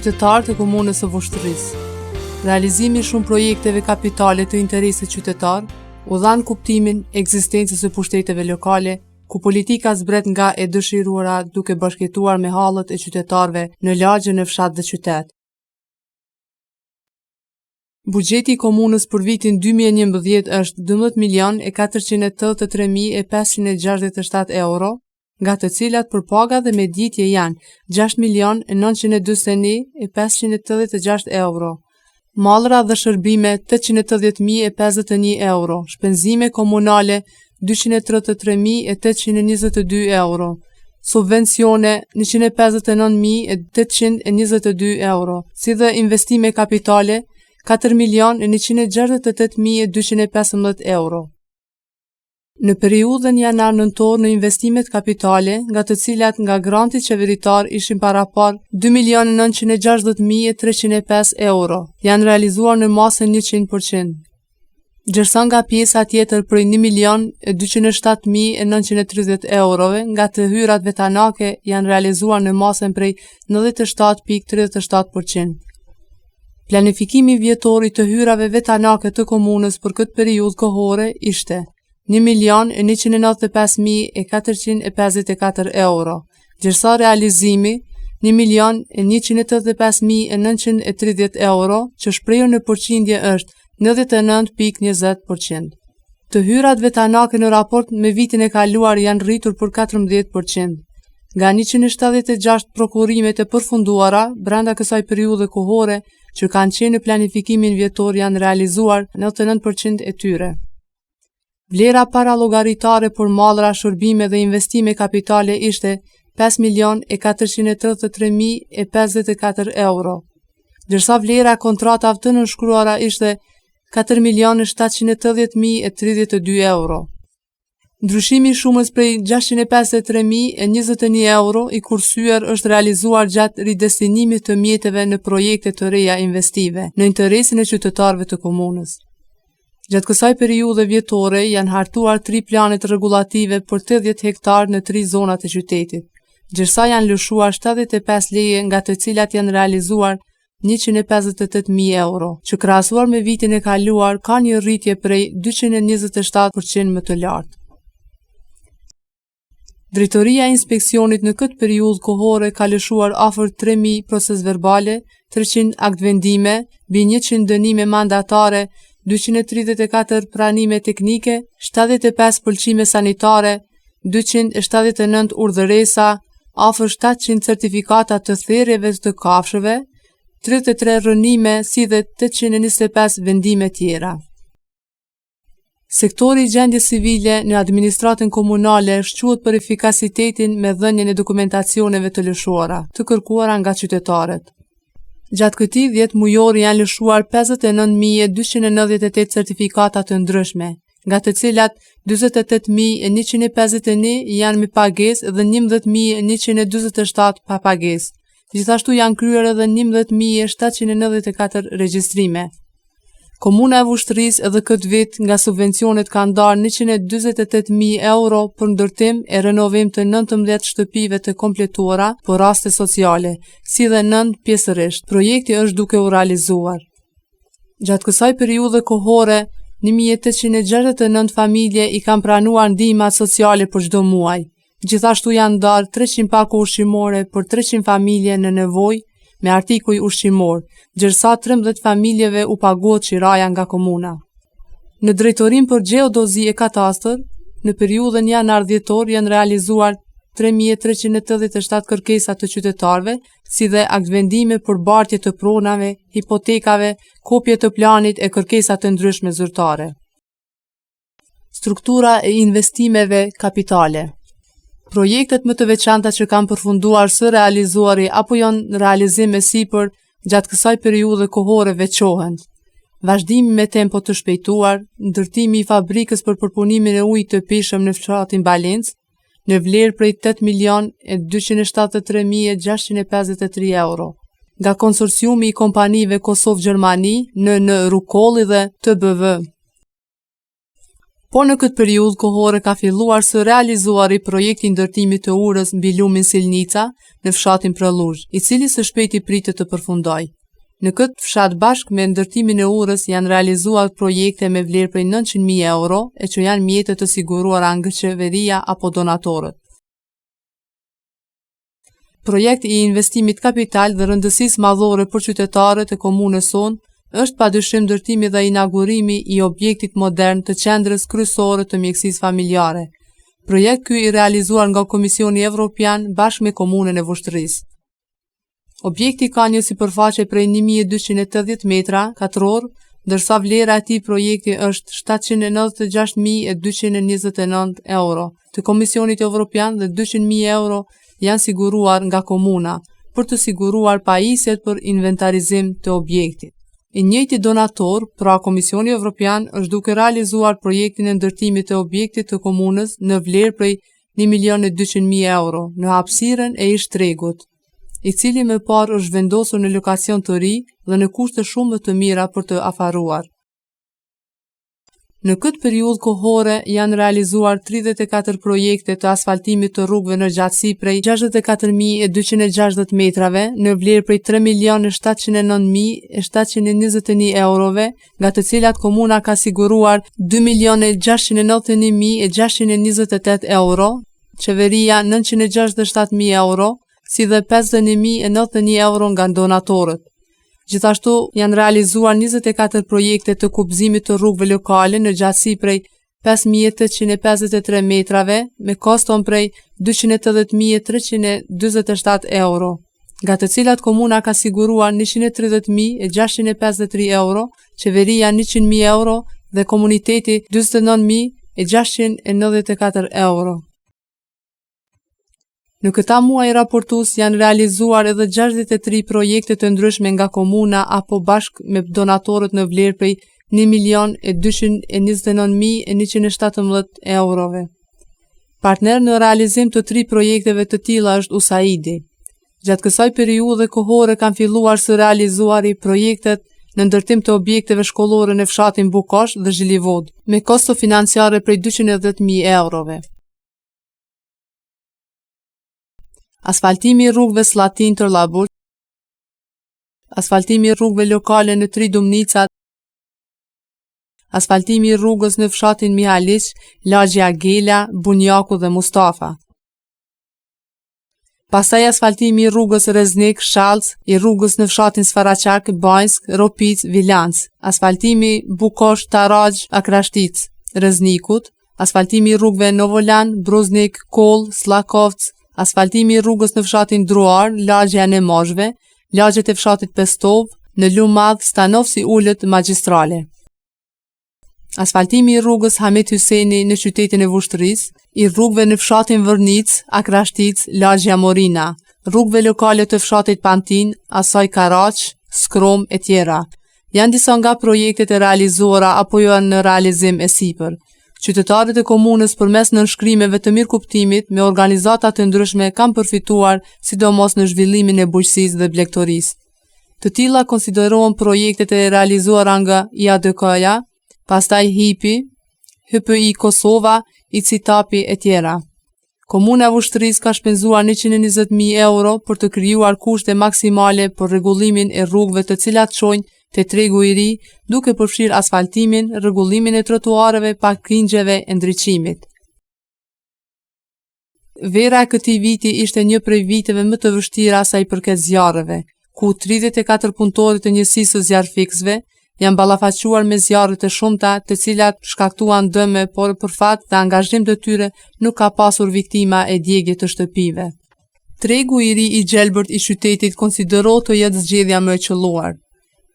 qytetarët e komunës së Vushtrrisë. Realizimi i shumë projekteve kapitale të interesit qytetar u dhan kuptimin e ekzistencës së pushteteve lokale, ku politika zbret nga e dëshiruara duke bashkëtuar me hallët e qytetarëve në lagje në fshat dhe qytet. Buxheti i komunës për vitin 2011 është 12.483.567 euro, nga të cilat për paga dhe meditje janë 6.941.586 euro. Mallra dhe shërbime 880.051 euro, shpenzime komunale 233.822 euro, subvencione 159.822 euro, si dhe investime kapitale 4.168.215 euro. Në periudhën janar-nëntor në investimet kapitale, nga të cilat nga granti qeveritar ishin parapar 2.960.305 euro, janë realizuar në masën 100%. Ndërsa nga pjesa tjetër prej 1.207.930 eurove nga të hyrat vetanake janë realizuar në masën prej 97.37%. Planifikimi vjetor i të hyrave vetanake të komunës për këtë periudhë kohore ishte 1.195.454 euro, ndërsa realizimi 1.185.930 euro, që shprehu në përqindje është 99.20%. Të hyrat vetanake në raport me vitin e kaluar janë rritur për 14%. Nga 176 prokurimet e përfunduara brenda kësaj periudhe kohore që kanë qenë në planifikimin vjetor janë realizuar 99% e tyre. Vlera paralogaritare për mallra, shërbime dhe investime kapitale ishte 5.433.054 euro, ndërsa vlera kontratav të nënshkruara ishte 4.780.032 euro. Ndryshimi i shumës prej 653.021 euro i kursyer është realizuar gjatë ridestinimit të mjeteve në projekte të reja investive në interesin e qytetarëve të komunës. Gjatë kësaj periudhe vjetore janë hartuar 3 planet rregullative për 80 hektar në 3 zonat e qytetit, ndërsa janë lëshuar 75 leje nga të cilat janë realizuar 158.000 euro, që krahasuar me vitin e kaluar ka një rritje prej 227% më të lartë. Drejtoria e inspeksionit në këtë periudhë kohore ka lëshuar afër 3.000 proces verbale, 300 aktvendime, mbi 100 dënime mandatare, 234 pranime teknike, 75 pëlqime sanitare, 279 urdhëresa, afër 700 certifikata të therrjeve të kafshëve, 33 rënime si dhe 825 vendime tjera. Sektori i gjendjes civile në administratën komunale shquhet për efikasitetin me dhënien e dokumentacioneve të lëshuara, të kërkuara nga qytetarët. Gjatë këtij 10 mujor janë lëshuar 59.298 certifikata të ndryshme, nga të cilat 48.151 janë me pagesë dhe 11.147 pa pagesë. Gjithashtu janë kryer edhe 11.794 regjistrime. Komuna e Vushtrrisë edhe këtë vit nga subvencionet ka ndarë 148.000 euro për ndërtim e renovim të 19 shtëpive të kompletuara për raste sociale, si dhe 9 pjesërisht. Projekti është duke u realizuar. Gjatë kësaj periudhe kohore, 1.869 familje i kanë pranuar ndihmat sociale për çdo muaj. Gjithashtu janë ndarë 300 pako ushqimore për 300 familje në nevojë me artikuj ushqimor, ndërsa 13 familjeve u paguhet qiraja nga komuna. Në drejtorim për gjeodozi e katastër, në periudhën janar-dhjetor janë realizuar 3.387 kërkesa të qytetarëve, si dhe aktvendime për bartje të pronave, hipotekave, kopje të planit e kërkesa të ndryshme zyrtare. Struktura e investimeve kapitale. Projektet më të veçanta që kanë përfunduar së realizuari apo janë në realizim me sipër gjatë kësaj periudhe kohore veçohen: vazhdimi me tempo të shpejtuar, ndërtimi i fabrikës për përpunimin e ujit të pishëm në fshatin Balenc, në vlerë prej 8.273.653 euro, nga konsorciumi i kompanive Kosovë Gjermani, në Rukolli dhe TBV. Po në këtë periudhë kohore ka filluar së realizuari projekti ndërtimit të urës mbi lumin Silnica në fshatin Pralluzh, i cili së shpejti pritet të përfundojë. Në këtë fshat bashkë me ndërtimin e urës janë realizuar projekte me vlerë prej 900.000 euro e që janë mjete të siguruara nga qeveria apo donatorët. Projekt i investimit kapital dhe rëndësisë madhore për qytetarët e komunës sonë është padyshim ndërtimi dhe inaugurimi i objektit modern të qendrës kryesore të mjekësisë familjare. Projekt ky i realizuar nga Komisioni Evropian bashkë me komunën e Vushtrrisë. Objekti ka një sipërfaqe prej 1280 metra katror, ndërsa vlera e këtij projekti është 796.229 euro të Komisionit Evropian dhe 200.000 euro janë siguruar nga komuna për të siguruar pajisjet për inventarizim të objektit. I njëjti donator, pra Komisioni Evropian, është duke realizuar projektin e ndërtimit të objektit të komunës në vlerë prej 1.200.000 euro në hapësirën e ish tregut, i cili më parë është vendosur në lokacion të ri dhe në kushte shumë të mira për të afaruar. Në këtë periudhë kohore janë realizuar 34 projekte të asfaltimit të rrugëve në gjatësi prej 64.260 metrave në vlerë prej 3.709.721 eurove, nga të cilat komuna ka siguruar 2.691.628 euro, qeveria 967.000 euro, si dhe 51.091 euro nga donatorët. Gjithashtu janë realizuar 24 projekte të kubëzimit të rrugëve lokale në gjatësi prej 5.853 metrave me koston prej 280.327 euro, nga të cilat komuna ka siguruar 130.653 euro, qeveria 100.000 euro dhe komuniteti 29.694 euro. Në këta muaj raportues janë realizuar edhe 63 projekte të ndryshme nga komuna apo bashkë me donatorët në vlerë prej 1.229.117 eurove. Partner në realizim të 3 projekteve të tilla është USAID-i. Gjatë kësaj periudhe kohore kanë filluar së realizuari projektet në ndërtim të objekteve shkollore në fshatin Bukosh dhe Zhilivod, me kosto financiare prej 210.000 eurove. Asfaltimi i rrugëve Slatin Tërllabur, asfaltimi i rrugëve lokale në 3 Dumnicat, asfaltimi i rrugës në fshatin Mihaliq, Lagji Agela, Bunjaku dhe Mustafa. Pastaj asfaltimi i rrugës Reznik Shallc, i rrugës në fshatin Sfaraqak, Banjsk, Ropic, Vilanc, asfaltimi Bukosh Taraj, Akrashtic, Reznikut, asfaltimi i rrugëve Novolan, Bruznik, Koll, Slakovc, asfaltimi i rrugës në fshatin Druar, lagja në Mozhve, lagjet e fshatit Pestov, në Lumadh, Stanovsi Ullët, Magjistrale. Asfaltimi i rrugës Hamit Hyseni në qytetin e Vushtrrisë, i rrugëve në fshatin Vërnic, Akrashtic, lagja Morina, rrugëve lokale të fshatit Pantin, Asaj Karaq, Skrom e tjera. Janë disa nga projektet e realizuara apo janë në realizim e sipër. Qytetarët e komunës përmes nënshkrimeve të mirëkuptimit me organizata të ndryshme kanë përfituar sidomos në zhvillimin e bujqësisë dhe blegtorisë. Të tilla konsiderohen projektet e realizuara nga IADK-ja, pastaj HIPI, HPI Kosova, ICITAPI e tjera. Komuna e Vushtrrisë ka shpenzuar 120.000 euro për të krijuar kushte maksimale për rregullimin e rrugëve të cilat çojnë te tregu i ri, duke përfshirë asfaltimin, rregullimin e trotuareve, parkingjeve e ndriçimit. Vera e këtij viti ishte një prej viteve më të vështira sa i përket zjarreve, ku 34 punëtorë të njësisë së zjarrfiksëve janë ballafaquar me zjarre të shumta, të cilat shkaktuan dëme, por për fat dhe angazhim të tyre nuk ka pasur viktima e djegje të shtëpive. Tregu i ri i gjelbërt i qytetit konsiderohet të jetë zgjedhja më e qelluar.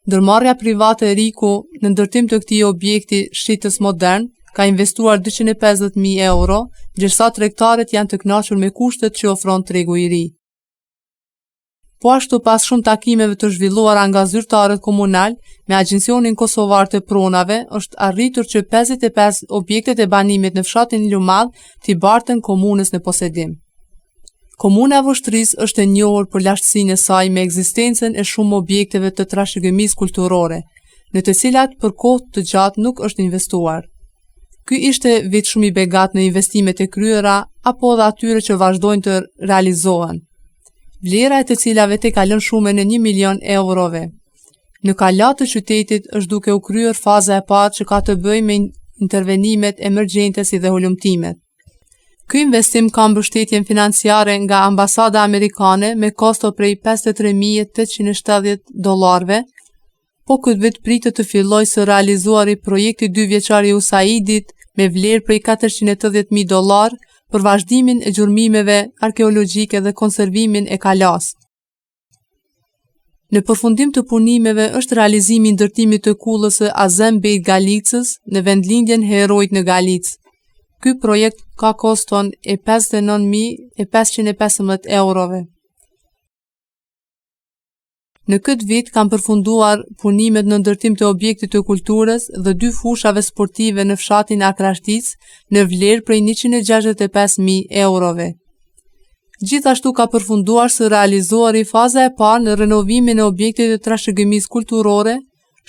Ndërmarrja private e Riku në ndërtim të këtij objekti shitës modern ka investuar 250.000 euro, ndërsa tregtarët janë të kënaqur me kushtet që ofron tregu i ri. Po ashtu pas shumë takimeve të zhvilluara nga zyrtarët komunal me Agjencionin Kosovar të Pronave, është arritur që 55 objektet e banimit në fshatin Lumadh t'i bartën komunës në posedim. Komuna e Vushtrrisë është e njohur për lashtësinë e saj me ekzistencën e shumë objekteve të trashëgimisë kulturore, në të cilat për kohë të gjatë nuk është investuar. Ky ishte vit shumë i begat në investimet e kryera apo dhe atyre që vazhdojnë të realizohen. Vlera e të cilave te kalon shume në 1 milion eurove. Në kalat të qytetit është duke u kryer faza e parë që ka të bëjë me intervenimet emergjente si dhe hulumtimet. Ky investim ka mbështetjen financiare nga ambasada amerikane me kosto prej $53.870, po këtë vit pritet të fillojë së realizuari projekti 2 vjeçar i USAID-it me vlerë prej $480.000 për vazhdimin e gjurmimeve arkeologjike dhe konservimin e kalas. Në përfundim të punimeve është realizimi i ndërtimit të kullës së Azem Bejt Galicës në vendlindjen Herojt në Galicë. Ky projekt ka koston e €59.515. Në këtë vit kanë përfunduar punimet në ndërtim të objektit të kulturës dhe 2 fushave sportive në fshatin Akrashtic në vlerë prej €165.000. Gjithashtu ka përfunduar së realizuari faza e parë në renovimin e objektit të trashëgimisë kulturore,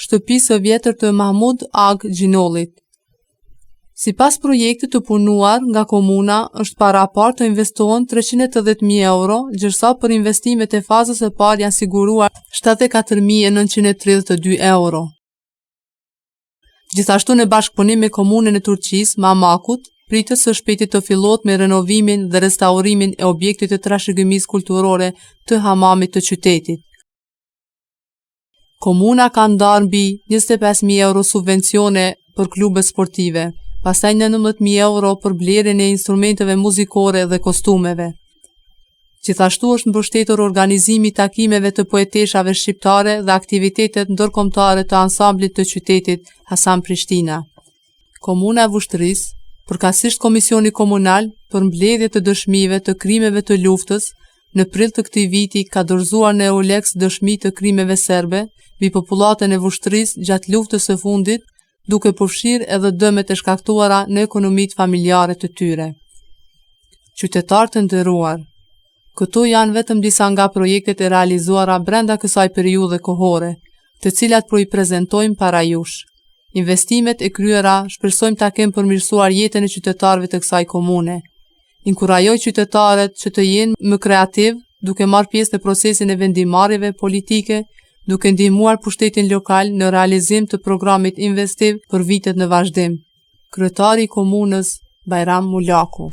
shtëpisë së vjetër të Mahmud Ag Gjinollit. Sipas projektit të punuar nga komuna, është para parë të investohen €380.000, ndërsa për investimet e fazës së parë janë siguruar €74.932. Gjithashtu në bashkëpunim me komunën e Turqisë, Mamakut, pritet së shpejti të fillohet me renovimin dhe restaurimin e objektit të trashëgimisë kulturore të hamamit të qytetit. Komuna ka ndarë mbi €25.000 subvencione për klube sportive, pastaj €19.000 për blerjen e instrumenteve muzikore dhe kostumeve. Gjithashtu është mbështetur organizimi i takimeve të poeteshave shqiptare dhe aktivitetet ndërkombëtare të ansamblit të qytetit Hasan Prishtina. Komuna e Vushtrrisë, përkatësisht Komisioni Komunal për mbledhje të dëshmive të krimeve të luftës, në prill të këtij viti ka dorëzuar në EULEX dëshmi të krimeve serbe mbi popullatën e Vushtrrisë gjatë luftës së fundit, duke përfshirë edhe dëmet e shkaktuara në ekonomitë familjare të tyre. Qytetarë të nderuar, këto janë vetëm disa nga projektet e realizuara brenda kësaj periudhe kohore, të cilat po i prezantojmë para jush. Investimet e kryera shpresojmë ta kenë përmirësuar jetën e qytetarëve të kësaj komune. Inkurajoj qytetarët që të jenë më kreativ, duke marrë pjesë në procesin e vendimarrjeve politike, duke ndihmuar pushtetin lokal në realizim të programit investiv për vitet në vazhdim. Kryetari i komunës, Bajram Mulaku.